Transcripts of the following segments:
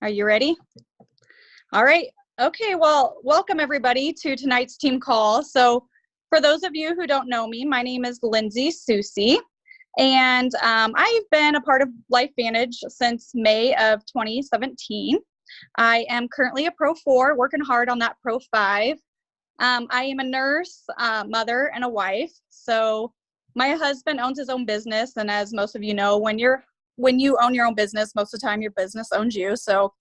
Are you ready? All right. Okay, well, welcome everybody to tonight's team call. So for those of you who don't know me, my name is Lindsay Susie, and I've been a part of LifeVantage since May of 2017. I am currently a Pro 4, working hard on that Pro 5. I am a nurse, mother, and a wife. So my husband owns his own business, and as most of you know, when you own your own business, most of the time your business owns you. So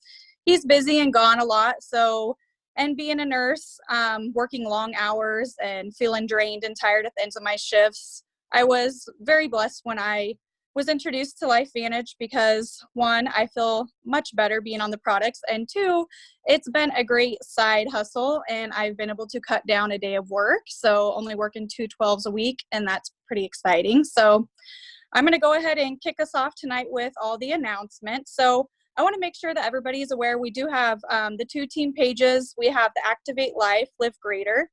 he's busy and gone a lot. So, and being a nurse, working long hours and feeling drained and tired at the ends of my shifts, I was very blessed when I was introduced to LifeVantage because one, I feel much better being on the products, and two, it's been a great side hustle and I've been able to cut down a day of work. So only working 2 12s a week, and that's pretty exciting. So I'm going to go ahead and kick us off tonight with all the announcements. So I want to make sure that everybody is aware we do have the 2 team pages. We have the Activate Life, Live Greater,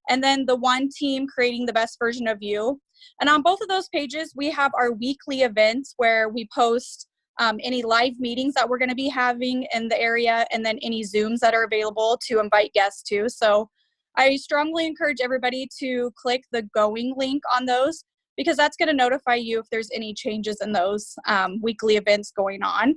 and then the 1 team creating the best version of you. And on both of those pages, we have our weekly events where we post any live meetings that we're going to be having in the area, and then any Zooms that are available to invite guests to. So I strongly encourage everybody to click the going link on those, because that's going to notify you if there's any changes in those weekly events going on.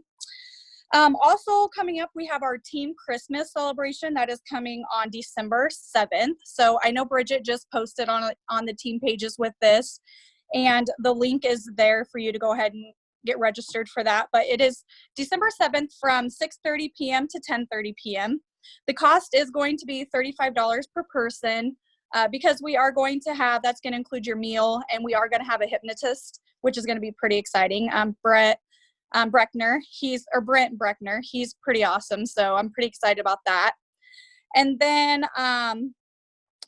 Also coming up, we have our team Christmas celebration that is coming on December 7th. So I know Bridget just posted on the team pages with this, and the link is there for you to go ahead and get registered for that. But it is December 7th from 6:30 p.m. to 10:30 p.m. The cost is going to be $35 per person. Because we are going to have, that's going to include your meal, and we are going to have a hypnotist, which is going to be pretty exciting. Brent Breckner, he's pretty awesome. So I'm pretty excited about that. And then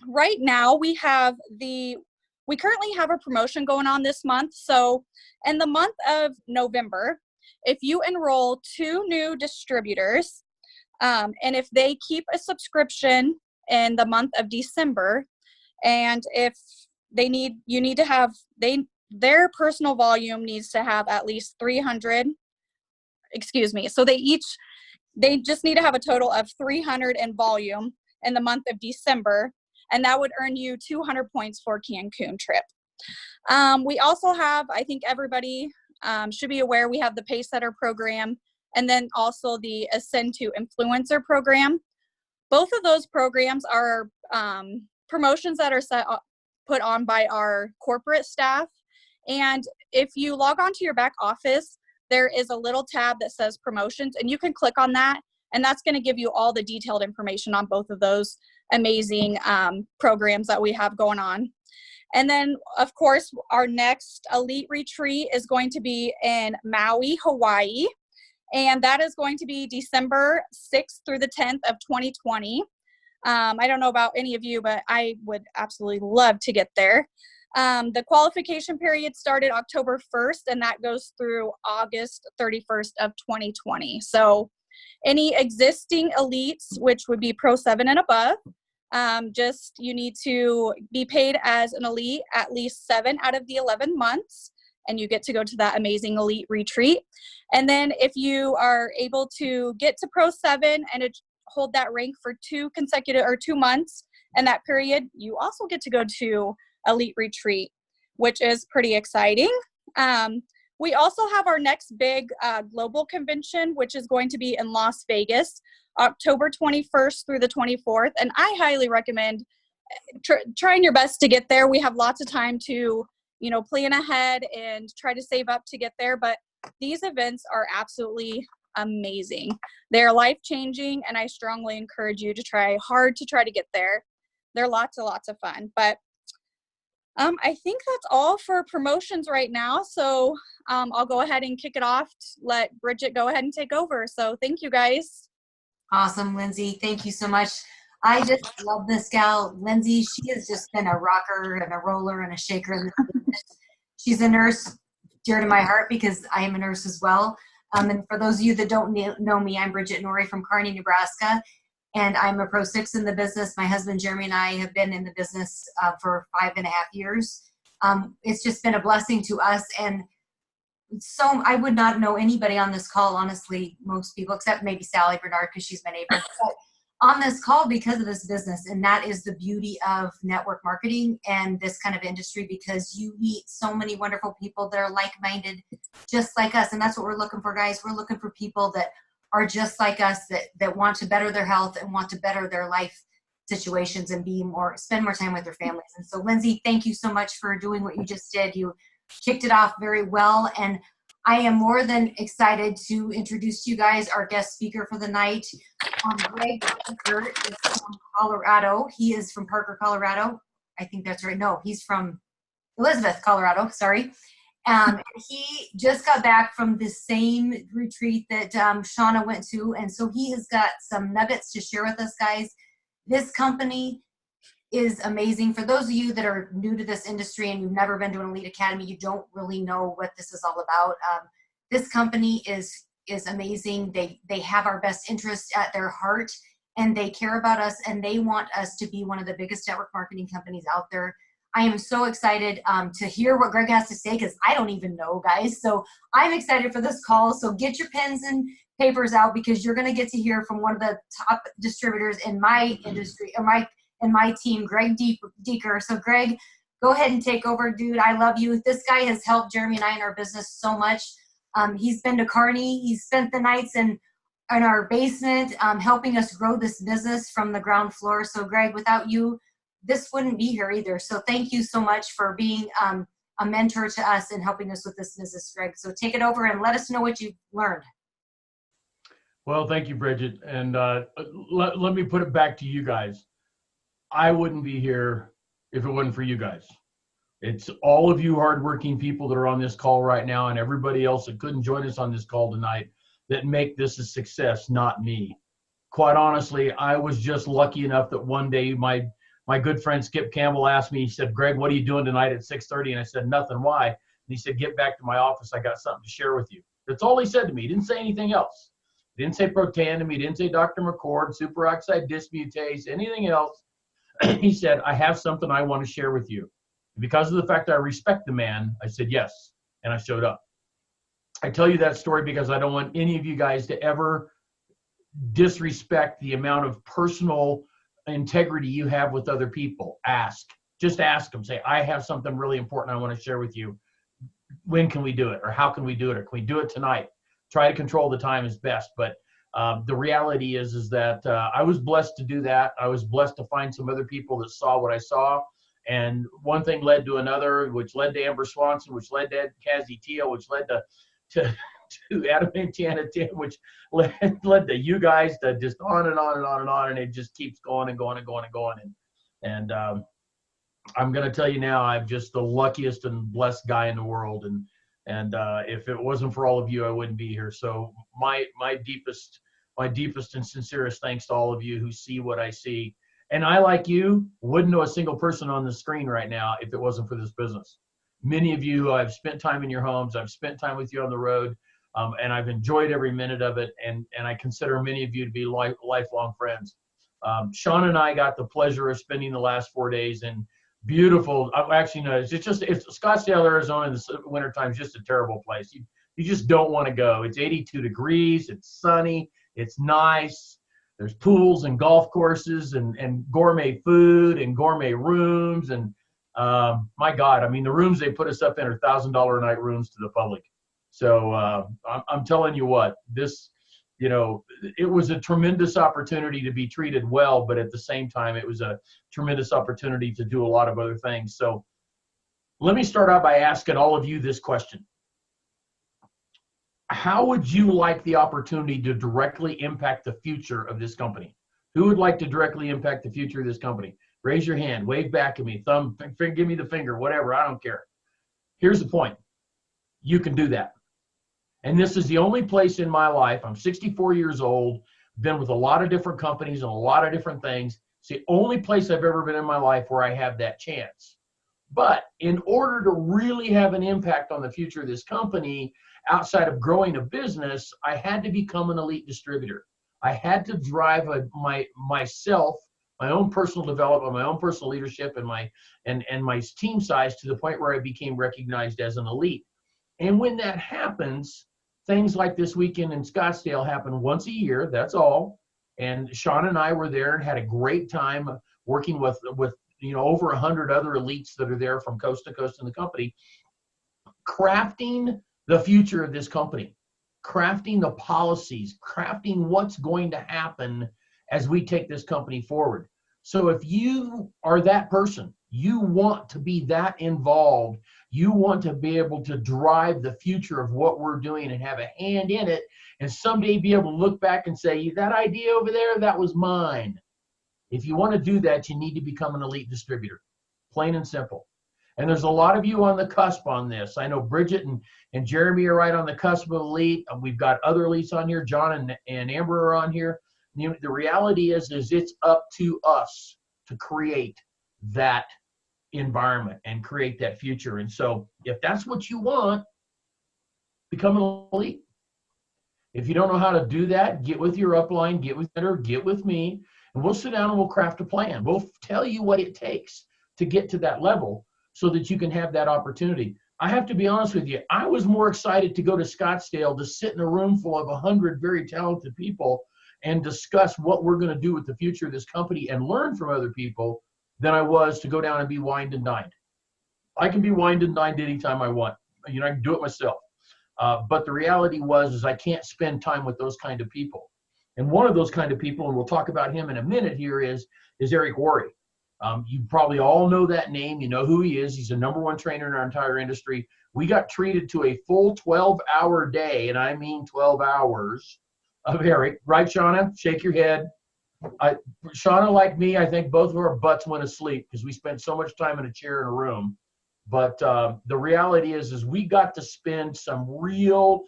right now we currently have a promotion going on this month. So in the month of November, if you enroll 2 new distributors, and if they keep a subscription in the month of December, and if their personal volume needs to have at least 300, so they just need to have a total of 300 in volume in the month of December, and that would earn you 200 points for Cancun trip. We also have, I think everybody should be aware, we have the Pacesetter program, and then also the Ascend to Influencer program. Both of those programs are promotions that are put on by our corporate staff. And if you log on to your back office, there is a little tab that says promotions, and you can click on that, and that's going to give you all the detailed information on both of those amazing programs that we have going on. And then, of course, our next Elite Retreat is going to be in Maui, Hawaii. And that is going to be December 6th through the 10th of 2020. I don't know about any of you, but I would absolutely love to get there. The qualification period started October 1st, and that goes through August 31st of 2020. So any existing elites, which would be Pro 7 and above, you need to be paid as an elite at least 7 out of the 11 months. And you get to go to that amazing Elite Retreat. And then if you are able to get to Pro 7 and hold that rank for 2 months in that period, you also get to go to Elite Retreat, which is pretty exciting. We also have our next big global convention, which is going to be in Las Vegas, October 21st through the 24th. And I highly recommend trying your best to get there. We have lots of time to plan ahead and try to save up to get there. But these events are absolutely amazing. They're life-changing, and I strongly encourage you to try hard to try to get there. They're lots of fun. But I think that's all for promotions right now. So I'll go ahead and kick it off. Let Bridget go ahead and take over. So thank you, guys. Awesome, Lindsay. Thank you so much. I just love this gal, Lindsay. She has just been a rocker and a roller and a shaker in this business. She's a nurse dear to my heart because I am a nurse as well. And for those of you that don't know me, I'm Bridget Norrie from Kearney, Nebraska, and I'm a Pro 6 in the business. My husband, Jeremy, and I have been in the business for 5.5 years. It's just been a blessing to us, and so I would not know anybody on this call, honestly, most people, except maybe Sally Bernard, because she's my neighbor. But on this call because of this business, and that is the beauty of network marketing and this kind of industry, because you meet so many wonderful people that are like-minded, just like us. And that's what we're looking for, guys. We're looking for people that are just like us, that want to better their health and want to better their life situations and spend more time with their families. And so, Lindsay, thank you so much for doing what you just did. You kicked it off very well, and I am more than excited to introduce to you guys our guest speaker for the night. Greg Dieker is from Colorado. He is from Parker, Colorado. I think that's right. No, he's from Elizabeth, Colorado. Sorry. He just got back from the same retreat that Shauna went to, and so he has got some nuggets to share with us, guys. This company is amazing. For those of you that are new to this industry and you've never been to an elite academy, you don't really know what this is all about. This company is amazing. They have our best interests at their heart, and they care about us, and they want us to be one of the biggest network marketing companies out there. I am so excited to hear what Greg has to say, because I don't even know, guys. So I'm excited for this call. So get your pens and papers out, because you're going to get to hear from one of the top distributors in my industry, or my team, Greg Dieker. So Greg, go ahead and take over, dude. I love you. This guy has helped Jeremy and I in our business so much. He's been to Kearney. He's spent the nights in our basement, helping us grow this business from the ground floor. So Greg, without you, this wouldn't be here either. So thank you so much for being a mentor to us and helping us with this business, Greg. So take it over and let us know what you've learned. Well, thank you, Bridget. And let me put it back to you guys. I wouldn't be here if it wasn't for you guys. It's all of you hardworking people that are on this call right now, and everybody else that couldn't join us on this call tonight, that make this a success, not me. Quite honestly, I was just lucky enough that one day my good friend Skip Campbell asked me, he said, Greg, what are you doing tonight at 6:30? And I said, nothing. Why? And he said, get back to my office. I got something to share with you. That's all he said to me. He didn't say anything else. He didn't say protandim. He didn't say Dr. McCord, superoxide dismutase, anything else. He said, I have something I want to share with you. And because of the fact that I respect the man, I said yes, and I showed up. I tell you that story because I don't want any of you guys to ever disrespect the amount of personal integrity you have with other people. Just ask them. Say, I have something really important I want to share with you. When can we do it? Or how can we do it? Or can we do it tonight? Try to control the time as best. But the reality is that I was blessed to do that. I was blessed to find some other people that saw what I saw. And one thing led to another, which led to Amber Swanson, which led to Kazi Teal, which led to Adam and Tiana Tim, which led to you guys, to just on and on and on and on. And it just keeps going and going and going and going. And I'm going to tell you now, I'm just the luckiest and blessed guy in the world. And if it wasn't for all of you, I wouldn't be here. So my deepest and sincerest thanks to all of you who see what I see. And I, like you, wouldn't know a single person on the screen right now if it wasn't for this business. Many of you, I've spent time in your homes. I've spent time with you on the road, and I've enjoyed every minute of it. And I consider many of you to be lifelong friends. Sean and I got the pleasure of spending the last 4 days in beautiful. Actually, no, it's Scottsdale, Arizona in the wintertime is just a terrible place. You just don't want to go. It's 82 degrees. It's sunny. It's nice. There's pools and golf courses and gourmet food and gourmet rooms. And my God, I mean, the rooms they put us up in are $1,000 a night rooms to the public. So I'm telling you what, this, it was a tremendous opportunity to be treated well, but at the same time, it was a tremendous opportunity to do a lot of other things. So let me start out by asking all of you this question. How would you like the opportunity to directly impact the future of this company? Who would like to directly impact the future of this company? Raise your hand, wave back at me, thumb, give me the finger, whatever, I don't care. Here's the point. You can do that. And this is the only place in my life, I'm 64 years old, been with a lot of different companies and a lot of different things. It's the only place I've ever been in my life where I have that chance. But in order to really have an impact on the future of this company, outside of growing a business, I had to become an elite distributor. I had to drive myself, my own personal development, my own personal leadership, and my team size to the point where I became recognized as an elite. And when that happens, things like this weekend in Scottsdale happen once a year, that's all. And Sean and I were there and had a great time working with over 100 other elites that are there from coast to coast in the company, crafting the future of this company, crafting the policies, crafting what's going to happen as we take this company forward. So if you are that person, you want to be that involved, you want to be able to drive the future of what we're doing and have a hand in it, and someday be able to look back and say, that idea over there, that was mine. If you want to do that, you need to become an elite distributor, plain and simple. And there's a lot of you on the cusp on this. I know Bridget and Jeremy are right on the cusp of elite. We've got other elites on here. John and Amber are on here. The reality is it's up to us to create that environment and create that future. And so if that's what you want, become an elite. If you don't know how to do that, get with your upline, get with her, get with me, and we'll sit down and we'll craft a plan. We'll tell you what it takes to get to that level so that you can have that opportunity. I have to be honest with you. I was more excited to go to Scottsdale to sit in a room full of 100 very talented people and discuss what we're going to do with the future of this company and learn from other people than I was to go down and be wined and dined. I can be wined and dined anytime I want. I can do it myself. But the reality is I can't spend time with those kind of people. And one of those kind of people, and we'll talk about him in a minute here, is Eric Worre. You probably all know that name. You know who he is. He's the #1 trainer in our entire industry. We got treated to a full 12-hour day, and I mean 12 hours of Eric. Right, Shauna? Shake your head. Shauna, like me, I think both of our butts went asleep because we spent so much time in a chair in a room. But the reality is we got to spend some real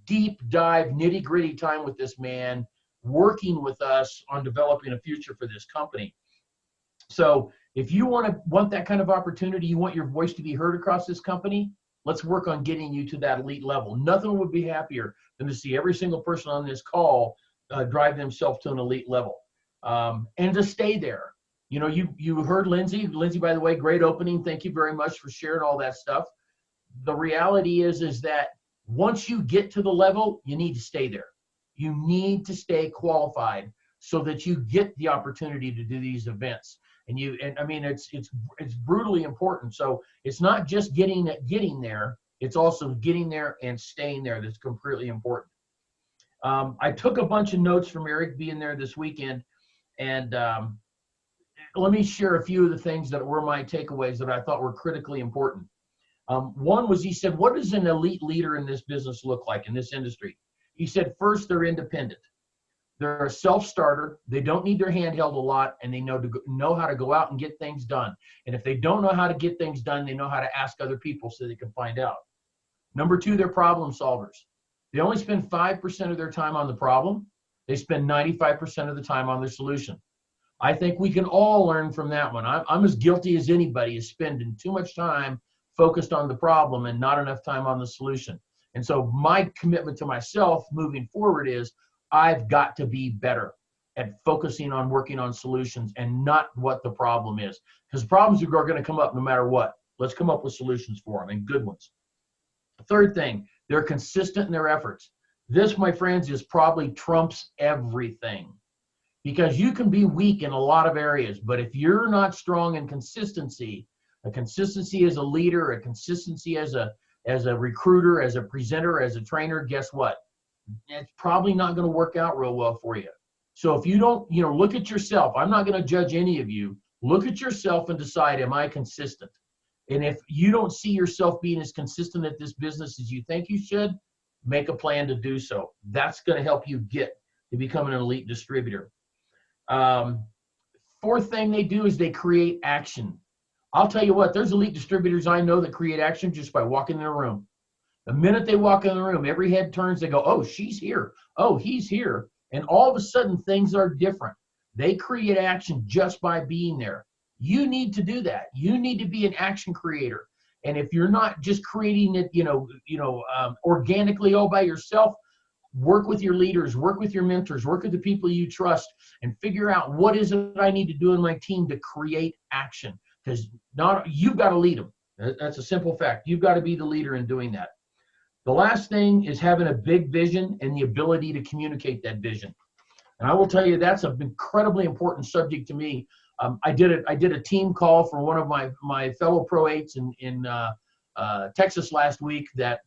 deep dive, nitty gritty time with this man, working with us on developing a future for this company. So if you want that kind of opportunity, you want your voice to be heard across this company, let's work on getting you to that elite level. Nothing would be happier than to see every single person on this call drive themselves to an elite level, and to stay there. You heard Lindsay. Lindsay, by the way, great opening. Thank you very much for sharing all that stuff. The reality is that once you get to the level, you need to stay there. You need to stay qualified so that you get the opportunity to do these events. And I mean, it's brutally important. So it's not just getting there. It's also getting there and staying there. That's completely important. I took a bunch of notes from Eric being there this weekend, and let me share a few of the things that were my takeaways that I thought were critically important. One was, he said, what does an elite leader in this business look like, in this industry? He said, first, they're independent. They're a self-starter. They don't need their hand held a lot, and they know how to go out and get things done. And if they don't know how to get things done, they know how to ask other people so they can find out. Number two, they're problem solvers. They only spend 5% of their time on the problem. They spend 95% of the time on their solution. I think we can all learn from that one. I'm as guilty as anybody is spending too much time focused on the problem and not enough time on the solution. And so my commitment to myself moving forward is I've got to be better at focusing on working on solutions and not what the problem is. Because problems are going to come up no matter what. Let's come up with solutions for them, and good ones. Third thing, they're consistent in their efforts. This, my friends, is probably trumps everything. Because you can be weak in a lot of areas, but if you're not strong in consistency, a consistency as a leader, a consistency as a recruiter, as a presenter, as a trainer, guess what? It's probably not going to work out real well for you. So if you don't, look at yourself. I'm not going to judge any of you. Look at yourself and decide, am I consistent? And if you don't see yourself being as consistent at this business as you think you should, make a plan to do so. That's going to help you get to becoming an elite distributor. Fourth thing they do is they create action. I'll tell you what, there's elite distributors I know that create action just by walking in a room. The minute they walk in the room, every head turns, they go, oh, she's here. Oh, he's here. And all of a sudden, things are different. They create action just by being there. You need to do that. You need to be an action creator. And if you're not just creating it, organically all by yourself, work with your leaders, work with your mentors, work with the people you trust, and figure out what is it I need to do in my team to create action. Because you've got to lead them. That's a simple fact. You've got to be the leader in doing that. The last thing is having a big vision and the ability to communicate that vision. And I will tell you, that's an incredibly important subject to me. I did a team call for one of my fellow Pro 8s in Texas last week that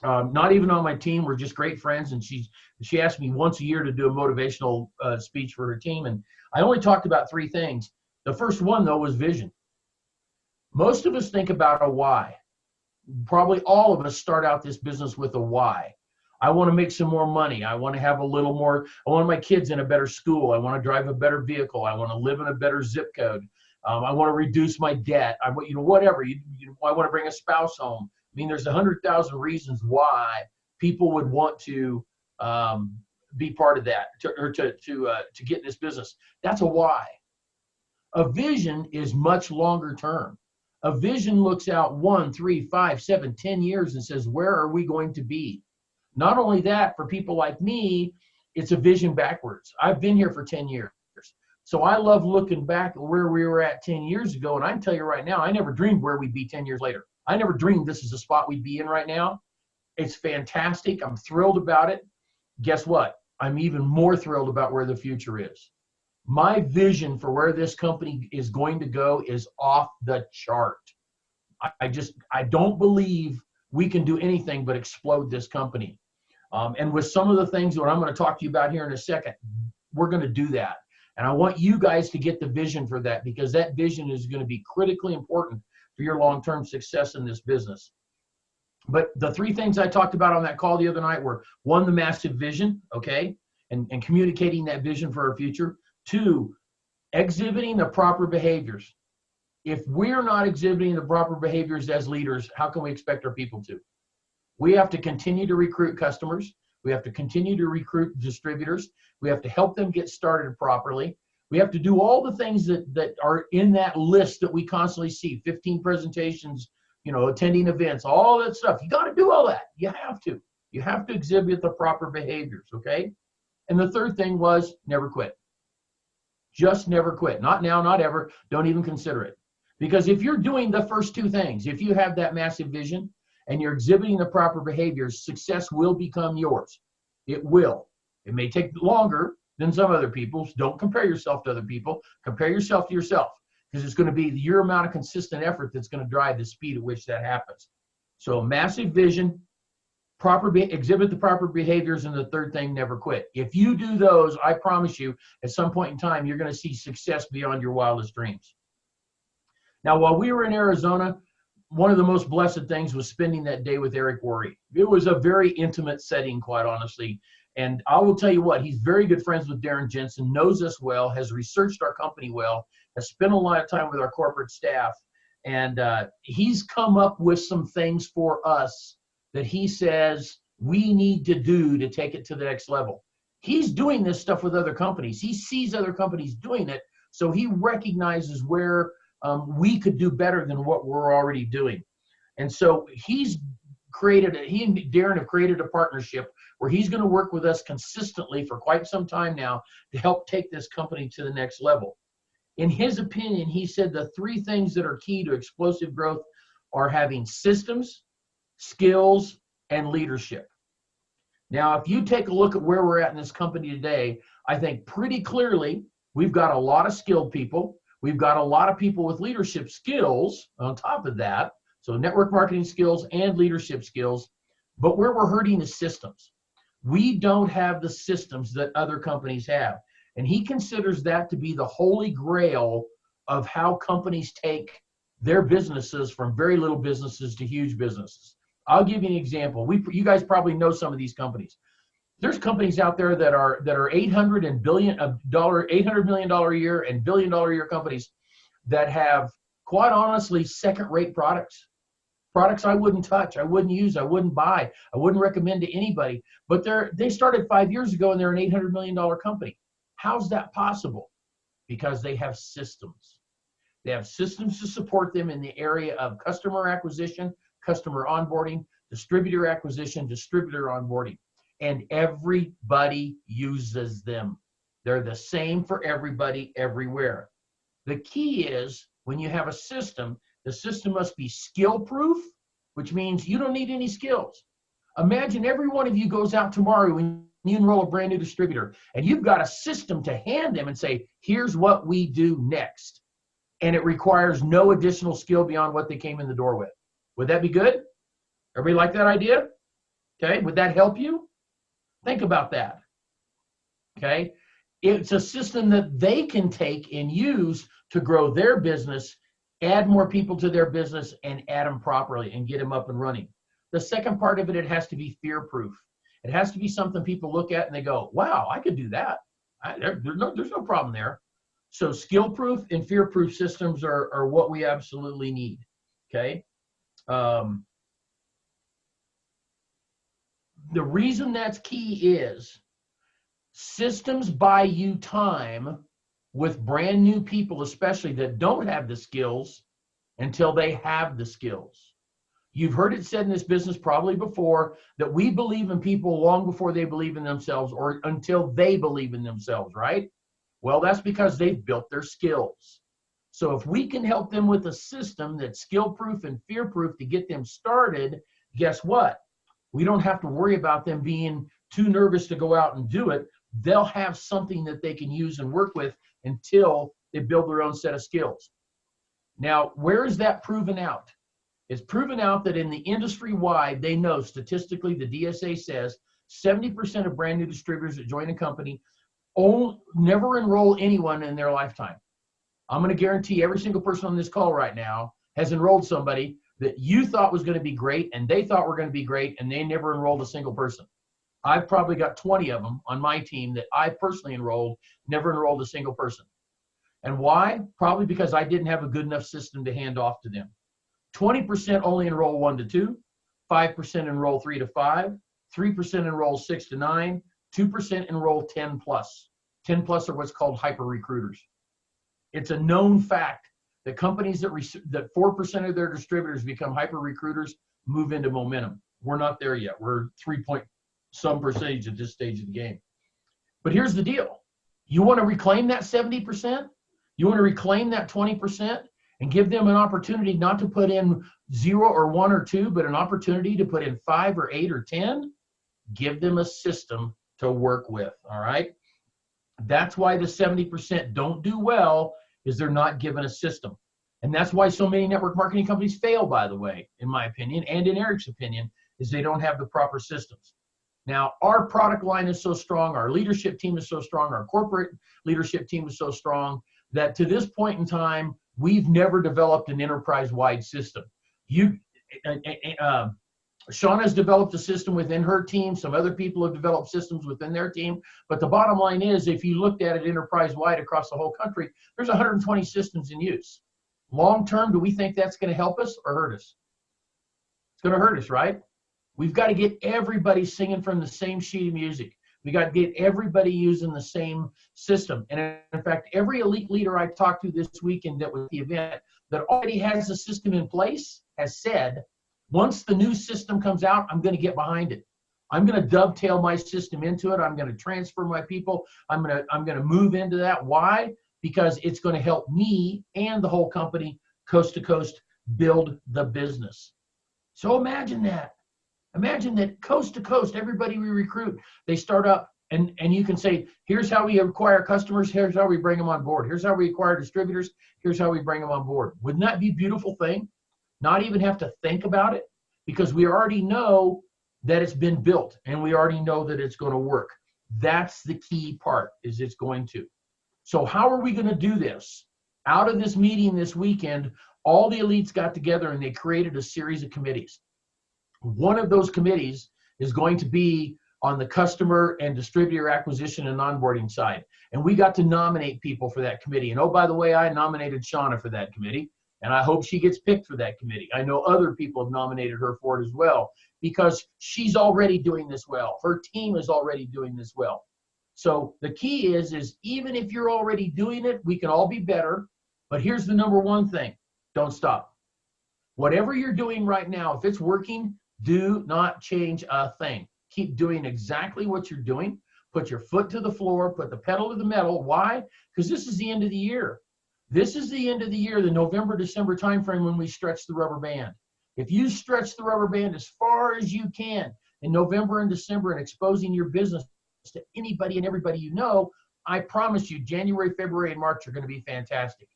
not even on my team, we're just great friends. And she asked me once a year to do a motivational speech for her team. And I only talked about 3 things. The first one, though, was vision. Most of us think about a why. Probably all of us start out this business with a why. I want to make some more money. I want to have a little more. I want my kids in a better school. I want to drive a better vehicle. I want to live in a better zip code. I want to reduce my debt. I want, whatever. I want to bring a spouse home. I mean, there's 100,000 reasons why people would want to be part of that to get in this business. That's a why. A vision is much longer term. A vision looks out 1, 3, 5, 7, 10 years and says, where are we going to be? Not only that, for people like me, it's a vision backwards. I've been here for 10 years. So I love looking back at where we were at 10 years ago. And I can tell you right now, I never dreamed where we'd be 10 years later. I never dreamed this is the spot we'd be in right now. It's fantastic. I'm thrilled about it. Guess what? I'm even more thrilled about where the future is. My vision for where this company is going to go is off the chart. I don't believe we can do anything but explode this company. And with some of the things that I'm going to talk to you about here in a second, we're going to do that. And I want you guys to get the vision for that, because that vision is going to be critically important for your long-term success in this business. But the 3 things I talked about on that call the other night were, 1, the massive vision, okay, and communicating that vision for our future. 2, exhibiting the proper behaviors. If we're not exhibiting the proper behaviors as leaders, how can we expect our people to? We have to continue to recruit customers. We have to continue to recruit distributors. We have to help them get started properly. We have to do all the things that are in that list that we constantly see, 15 presentations, attending events, all that stuff. You got to do all that. You have to. You have to exhibit the proper behaviors, okay? And the 3rd thing was never quit. Just never quit. Not now, not ever. Don't even consider it. Because if you're doing the first 2 things, if you have that massive vision and you're exhibiting the proper behaviors, success will become yours. It will. It may take longer than some other people's. Don't compare yourself to other people. Compare yourself to yourself, because it's going to be your amount of consistent effort that's going to drive the speed at which that happens. So massive vision, exhibit the proper behaviors, and the 3rd thing, never quit. If you do those, I promise you, at some point in time, you're going to see success beyond your wildest dreams. Now, while we were in Arizona, one of the most blessed things was spending that day with Eric Worre. It was a very intimate setting, quite honestly. And I will tell you what, he's very good friends with Darren Jensen, knows us well, has researched our company well, has spent a lot of time with our corporate staff. And he's come up with some things for us that he says we need to do to take it to the next level. He's doing this stuff with other companies. He sees other companies doing it, so he recognizes where we could do better than what we're already doing. And so he and Darren have created a partnership where he's going to work with us consistently for quite some time now to help take this company to the next level. In his opinion, he said the 3 things that are key to explosive growth are having systems, skills, and leadership. Now, if you take a look at where we're at in this company today, I think pretty clearly we've got a lot of skilled people. We've got a lot of people with leadership skills on top of that. So network marketing skills and leadership skills. But where we're hurting is systems. We don't have the systems that other companies have. And he considers that to be the holy grail of how companies take their businesses from very little businesses to huge businesses. I'll give you an example. You guys probably know some of these companies. There's companies out there that are $800 million a year and $1 billion a year companies that have, quite honestly, second-rate products. Products I wouldn't touch, I wouldn't use, I wouldn't buy, I wouldn't recommend to anybody. But they started 5 years ago and they're an $800 million company. How's that possible? Because they have systems. They have systems to support them in the area of customer acquisition, customer onboarding, distributor acquisition, distributor onboarding. And everybody uses them. They're the same for everybody everywhere. The key is when you have a system, the system must be skill proof, which means you don't need any skills. Imagine every one of you goes out tomorrow when you enroll a brand new distributor, and you've got a system to hand them and say, here's what we do next. And it requires no additional skill beyond what they came in the door with. Would that be good? Everybody like that idea? Okay, would that help you? Think about that. Okay, it's a system that they can take and use to grow their business, add more people to their business, and add them properly and get them up and running. The second part of it, it has to be fear-proof. It has to be something people look at and they go, wow, I could do that. There's no problem there. So skill-proof and fear-proof systems are what we absolutely need, okay? The reason that's key is systems buy you time with brand new people, especially that don't have the skills, until they have the skills. You've heard it said in this business probably before that we believe in people long before they believe in themselves or until they believe in themselves, right? Well, that's because they've built their skills. So if we can help them with a system that's skill-proof and fear-proof to get them started, guess what? We don't have to worry about them being too nervous to go out and do it. They'll have something that they can use and work with until they build their own set of skills. Now, where is that proven out? It's proven out that in the industry-wide, they know statistically, the DSA says 70% of brand new distributors that join a company never enroll anyone in their lifetime. I'm going to guarantee every single person on this call right now has enrolled somebody that you thought was going to be great and they thought were going to be great, and they never enrolled a single person. I've probably got 20 of them on my team that I personally enrolled, never enrolled a single person. And why? Probably because I didn't have a good enough system to hand off to them. 20% only enroll 1 to 2, 5% enroll 3 to 5, 3% enroll 6 to 9, 2% enroll 10 plus. 10 plus are what's called hyper recruiters. It's a known fact that companies that 4% of their distributors become hyper recruiters move into momentum. We're not there yet. We're 3-point-some percentage at this stage of the game. But here's the deal. You want to reclaim that 70%? You want to reclaim that 20%? And give them an opportunity not to put in 0 or 1 or 2, but an opportunity to put in 5 or 8 or 10. Give them a system to work with, all right? That's why the 70% don't do well, is they're not given a system. And that's why so many network marketing companies fail, by the way, in my opinion, and in Eric's opinion, is they don't have the proper systems. Now, our product line is so strong, our leadership team is so strong, our corporate leadership team is so strong, that to this point in time, we've never developed an enterprise-wide system. Shauna's developed a system within her team. Some other people have developed systems within their team. But the bottom line is, if you looked at it enterprise-wide across the whole country, there's 120 systems in use. Long-term, do we think that's going to help us or hurt us? It's going to hurt us, right? We've got to get everybody singing from the same sheet of music. We got to get everybody using the same system. And in fact, every elite leader I talked to this weekend that was the event that already has a system in place has said, once the new system comes out, I'm going to get behind it. I'm going to dovetail my system into it. I'm going to transfer my people. I'm going to move into that. Why? Because it's going to help me and the whole company coast to coast build the business. So imagine that. Imagine that coast to coast, everybody we recruit, they start up and you can say, here's how we acquire customers, here's how we bring them on board, here's how we acquire distributors, here's how we bring them on board. Wouldn't that be a beautiful thing? Not even have to think about it, because we already know that it's been built and we already know that it's going to work. That's the key part, is it's going to. So how are we going to do this? Out of this meeting this weekend, all the elites got together and they created a series of committees. One of those committees is going to be on the customer and distributor acquisition and onboarding side. And we got to nominate people for that committee. And oh, by the way, I nominated Shauna for that committee. And I hope she gets picked for that committee. I know other people have nominated her for it as well, because she's already doing this well. Her team is already doing this well. So the key is even if you're already doing it, we can all be better. But here's the number one thing. Don't stop. Whatever you're doing right now, if it's working, do not change a thing. Keep doing exactly what you're doing. Put your foot to the floor. Put the pedal to the metal. Why? Because this is the end of the year. This is the end of the year, the November, December timeframe when we stretch the rubber band. If you stretch the rubber band as far as you can, in November and December and exposing your business to anybody and everybody you know, I promise you January, February, and March are going to be fantastic.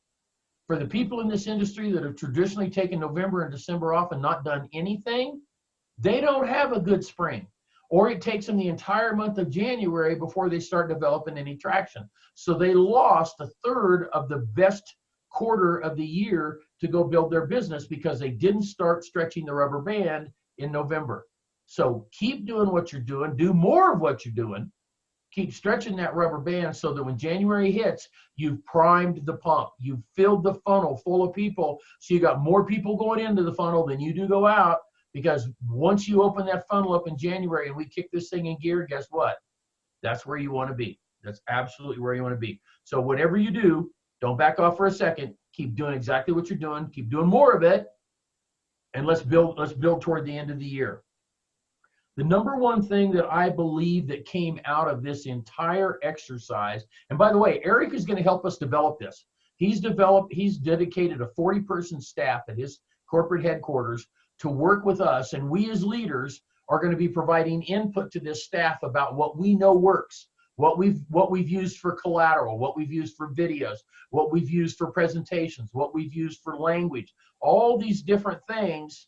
For the people in this industry that have traditionally taken November and December off and not done anything, they don't have a good spring. Or it takes them the entire month of January before they start developing any traction. So they lost a third of the best quarter of the year to go build their business because they didn't start stretching the rubber band in November. So keep doing what you're doing, do more of what you're doing, keep stretching that rubber band so that when January hits, you've primed the pump, you've filled the funnel full of people, so you got more people going into the funnel than you do go out, because once you open that funnel up in January and we kick this thing in gear, guess what? That's where you want to be. That's absolutely where you want to be. So whatever you do, don't back off for a second. Keep doing exactly what you're doing. Keep doing more of it. And let's build toward the end of the year. The number one thing that I believe that came out of this entire exercise, and by the way, Eric is going to help us develop this. He's dedicated a 40-person staff at his corporate headquarters to work with us, and we as leaders are going to be providing input to this staff about what we know works, what we've used for collateral, what we've used for videos, what we've used for presentations, what we've used for language, all these different things.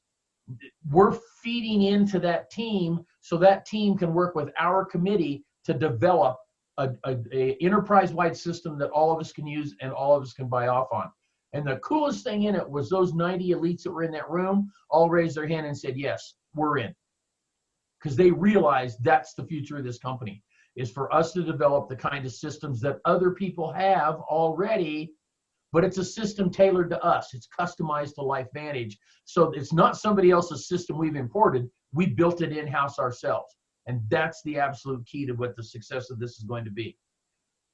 We're feeding into that team so that team can work with our committee to develop a enterprise-wide system that all of us can use and all of us can buy off on. And the coolest thing in it was those 90 elites that were in that room all raised their hand and said, yes, we're in. Because they realized that's the future of this company, is for us to develop the kind of systems that other people have already, but it's a system tailored to us. It's customized to LifeVantage. So it's not somebody else's system we've imported. We built it in-house ourselves. And that's the absolute key to what the success of this is going to be.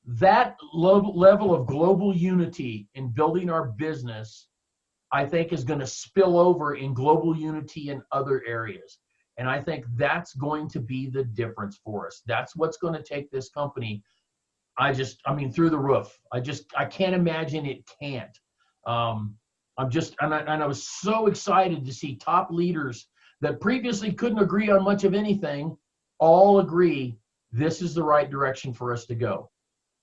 That level of global unity in building our business, I think, is going to spill over in global unity in other areas. And I think that's going to be the difference for us. That's what's going to take this company, I mean, through the roof. I can't imagine it can't. And I was so excited to see top leaders that previously couldn't agree on much of anything, all agree this is the right direction for us to go.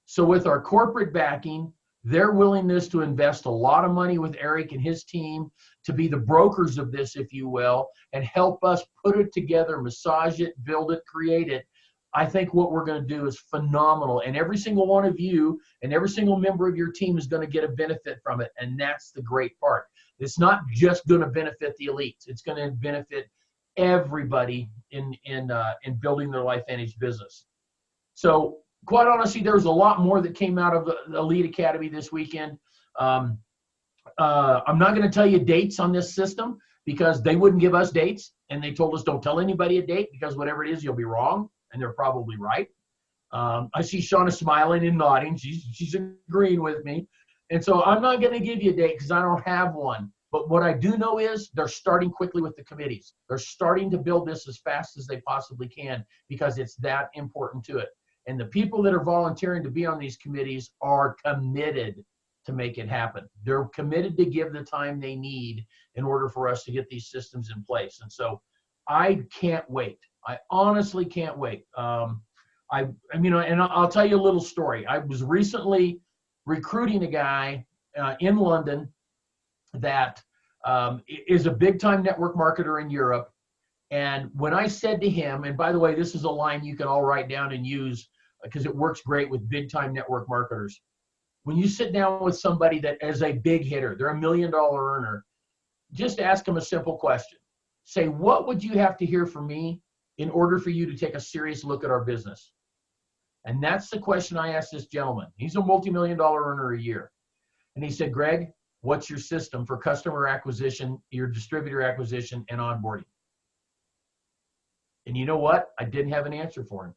So with our corporate backing, their willingness to invest a lot of money with Eric and his team to be the brokers of this, if you will, and help us put it together, massage it, build it, create it, I think what we're going to do is phenomenal. And every single one of you and every single member of your team is going to get a benefit from it. And that's the great part. It's not just going to benefit the elites. It's going to benefit everybody in building their LifeVantage business. So quite honestly, there was a lot more that came out of the Elite Academy this weekend. I'm not going to tell you dates on this system because they wouldn't give us dates. And they told us don't tell anybody a date because whatever it is, you'll be wrong. And they're probably right. I see Shauna smiling and nodding. She's agreeing with me. And so I'm not going to give you a date because I don't have one. But what I do know is they're starting quickly with the committees. They're starting to build this as fast as they possibly can because it's that important to it. And the people that are volunteering to be on these committees are committed to make it happen. They're committed to give the time they need in order for us to get these systems in place. And so I can't wait. I honestly can't wait. And I'll tell you a little story. I was recently recruiting a guy in London that is a big-time network marketer in Europe. And when I said to him, and by the way, this is a line you can all write down and use because it works great with big-time network marketers. When you sit down with somebody that is a big hitter, they're $1 million earner, just ask them a simple question. Say, what would you have to hear from me in order for you to take a serious look at our business? And that's the question I asked this gentleman. He's a multi-million-dollar earner a year. And he said, Greg, what's your system for customer acquisition, your distributor acquisition, and onboarding? And you know what? I didn't have an answer for him.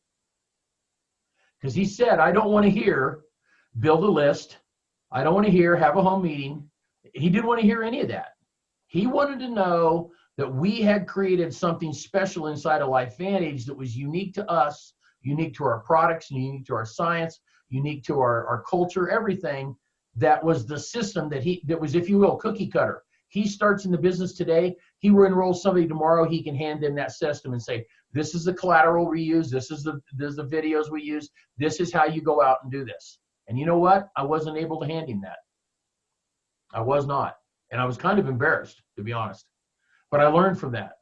Because he said, I don't want to hear build a list. I don't want to hear have a home meeting. He didn't want to hear any of that. He wanted to know that we had created something special inside of LifeVantage that was unique to us, unique to our products, unique to our science, unique to our culture, everything. That was the system that was, if you will, cookie cutter. He starts in the business today. He will enroll somebody tomorrow. He can hand them that system and say, This is the collateral we use. This is the videos we use. This is how you go out and do this. And you know what? I wasn't able to hand him that. I was not. And I was kind of embarrassed, to be honest. But I learned from that,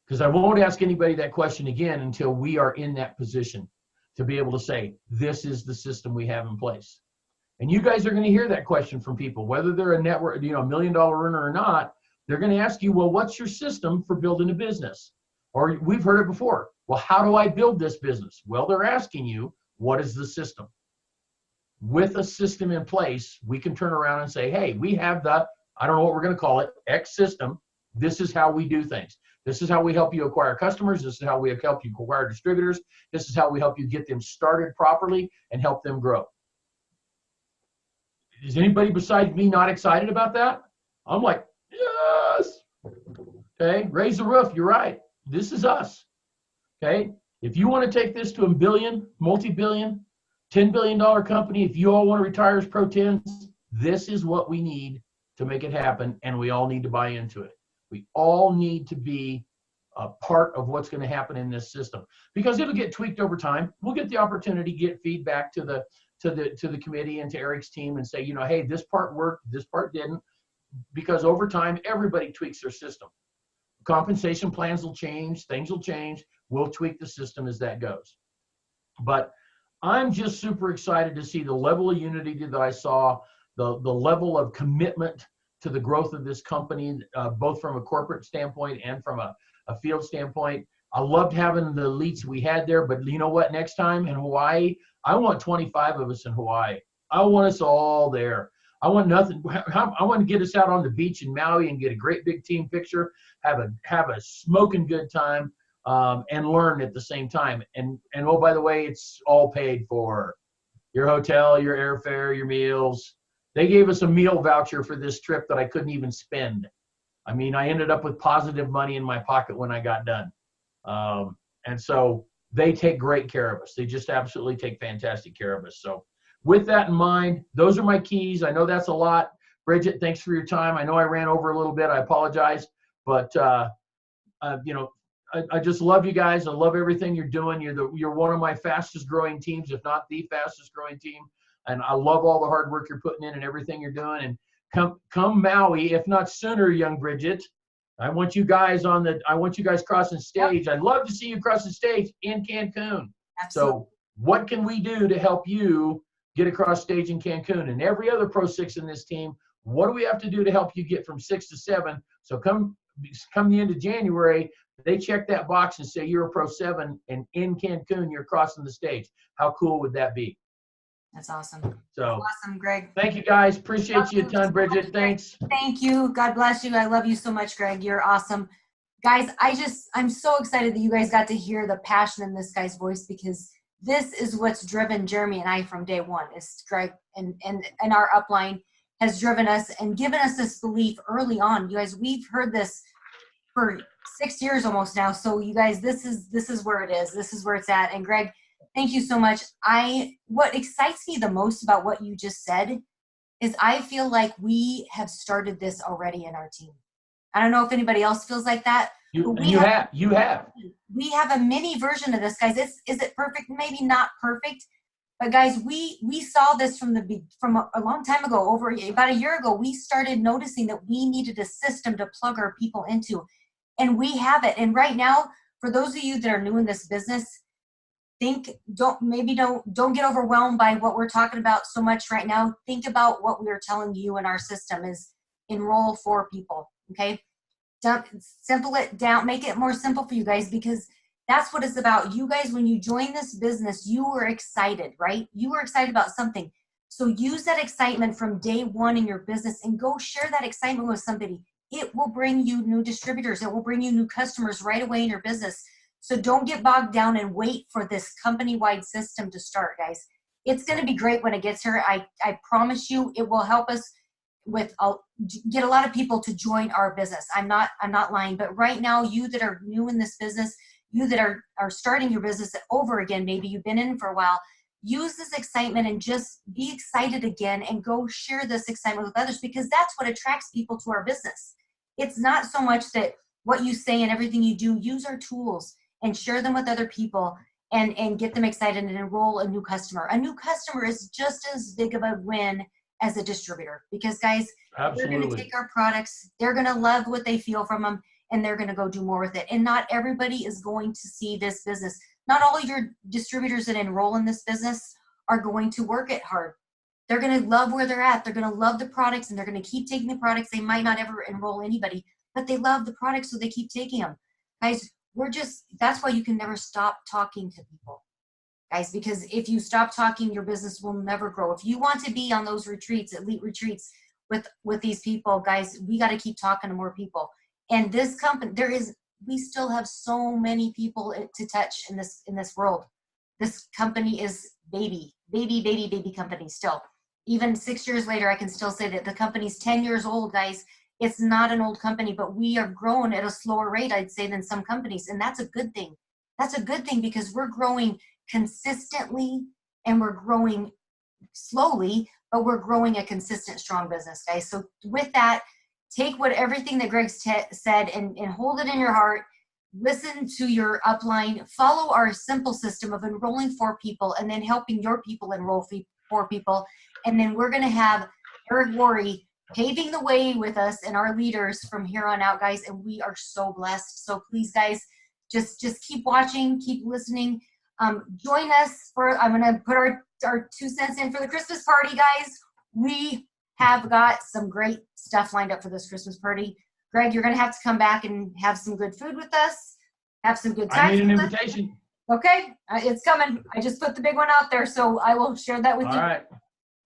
because I won't ask anybody that question again until we are in that position to be able to say, this is the system we have in place. And you guys are going to hear that question from people, whether they're a network, $1 million earner or not. They're going to ask you, well, what's your system for building a business? Or we've heard it before. Well, how do I build this business? Well, they're asking you, what is the system? With a system in place, we can turn around and say, hey, we have the, I don't know what we're going to call it, X system. This is how we do things. This is how we help you acquire customers. This is how we help you acquire distributors. This is how we help you get them started properly and help them grow. Is anybody besides me not excited about that? I'm like, yes. Okay, raise the roof. You're right. This is us. Okay, if you want to take this to a billion, multi-billion, $10 billion company, if you all want to retire as pro 10s, this is what we need to make it happen, and we all need to buy into it. We all need to be a part of what's going to happen in this system, because it'll get tweaked over time. We'll get the opportunity to get feedback to the committee and to Eric's team and say, hey, this part worked, this part didn't, because over time everybody tweaks their system. Compensation plans will change, things will change. We'll tweak the system as that goes. But I'm just super excited to see the level of unity that I saw, the level of commitment to the growth of this company, both from a corporate standpoint and from a field standpoint. I loved having the elites we had there, but you know what? Next time in Hawaii, I want 25 of us in Hawaii. I want us all there. I want nothing. I want to get us out on the beach in Maui and get a great big team picture, have a smoking good time, and learn at the same time. And oh, by the way, it's all paid for. Your hotel, your airfare, your meals. They gave us a meal voucher for this trip that I couldn't even spend. I mean, I ended up with positive money in my pocket when I got done. And so they take great care of us. They just absolutely take fantastic care of us. So with that in mind, those are my keys. I know that's a lot. Bridget, thanks for your time. I know I ran over a little bit. I apologize. But, I just love you guys. I love everything you're doing. You're one of my fastest growing teams, if not the fastest growing team. And I love all the hard work you're putting in and everything you're doing. And come Maui, if not sooner, young Bridget. I want you guys crossing stage. I'd love to see you crossing stage in Cancun. Absolutely. So what can we do to help you get across stage in Cancun? And every other Pro 6 in this team, what do we have to do to help you get from 6 to 7? So come the end of January, they check that box and say you're a Pro 7, and in Cancun, you're crossing the stage. How cool would that be? That's awesome. So awesome, Greg. Thank you, guys. Appreciate you a ton, Bridget. Thanks. Thank you. God bless you. I love you so much, Greg. You're awesome. Guys, I'm so excited that you guys got to hear the passion in this guy's voice, because this is what's driven Jeremy and I from day one. Is Greg and our upline has driven us and given us this belief early on. You guys, we've heard this for 6 years almost now. So you guys, this is where it is. This is where it's at. And Greg, thank you so much. What excites me the most about what you just said is I feel like we have started this already in our team. I don't know if anybody else feels like that. You have. We have a mini version of this, guys. Is it perfect? Maybe not perfect. But guys, we saw this from a long time ago, about a year ago. We started noticing that we needed a system to plug our people into, and we have it. And right now, for those of you that are new in this business, don't get overwhelmed by what we're talking about so much right now. Think about what we are telling you in our system is enroll 4 people. Okay, simple it down, make it more simple for you guys, because that's what it's about. You guys, when you join this business, you were excited, right? You were excited about something. So use that excitement from day one in your business and go share that excitement with somebody. It will bring you new distributors. It will bring you new customers right away in your business. So don't get bogged down and wait for this company-wide system to start, guys. It's going to be great when it gets here. I promise you it will help us get a lot of people to join our business. I'm not lying. But right now, you that are new in this business, you that are starting your business over again, maybe you've been in for a while, use this excitement and just be excited again and go share this excitement with others, because that's what attracts people to our business. It's not so much that what you say and everything you do, use our tools. and share them with other people and get them excited and enroll a new customer. A new customer is just as big of a win as a distributor, because guys, they're going to take our products, they're going to love what they feel from them, and they're going to go do more with it. And not everybody is going to see this business. Not all your distributors that enroll in this business are going to work it hard. They're going to love where they're at. They're going to love the products, and they're going to keep taking the products. They might not ever enroll anybody, but they love the products, so they keep taking them. Guys, that's why you can never stop talking to people. Guys, because if you stop talking, your business will never grow. If you want to be on those retreats, elite retreats with these people, guys, we got to keep talking to more people. And this company, we still have so many people to touch in this world. This company is baby company still. Even 6 years later, I can still say that the company's 10 years old, guys. It's not an old company, but we have grown at a slower rate, I'd say, than some companies. And that's a good thing. That's a good thing, because we're growing consistently and we're growing slowly, but we're growing a consistent, strong business, guys. So with that, take everything that Greg said and hold it in your heart. Listen to your upline. Follow our simple system of enrolling 4 people and then helping your people enroll 4 people. And then we're going to have Eric Worre paving the way with us and our leaders from here on out, guys. And we are so blessed. So please, guys, just keep watching, keep listening. Join us I'm going to put our 2 cents in for the Christmas party, guys. We have got some great stuff lined up for this Christmas party. Greg, you're going to have to come back and have some good food with us, have some good times. I need an invitation. Okay, it's coming. I just put the big one out there, so I will share that with you. All right.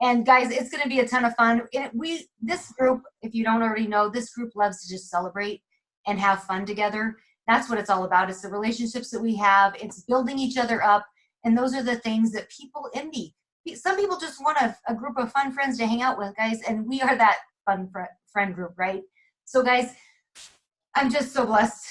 And guys, it's going to be a ton of fun. This group, if you don't already know, this group loves to just celebrate and have fun together. That's what it's all about. It's the relationships that we have. It's building each other up. And those are the things that people envy. Some people just want a group of fun friends to hang out with, guys. And we are that fun friend group, right? So guys, I'm just so blessed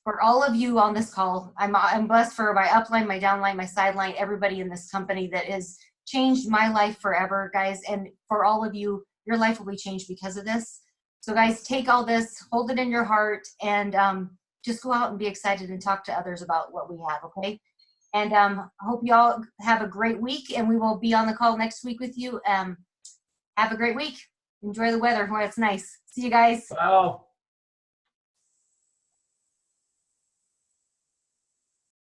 for all of you on this call. I'm blessed for my upline, my downline, my sideline, everybody in this company that has changed my life forever, guys. And for all of you, your life will be changed because of this. So guys, take all this, hold it in your heart, and just go out and be excited and talk to others about what we have, okay? And I hope you all have a great week, and we will be on the call next week with you. Have a great week. Enjoy the weather where it's nice. See you guys. Well.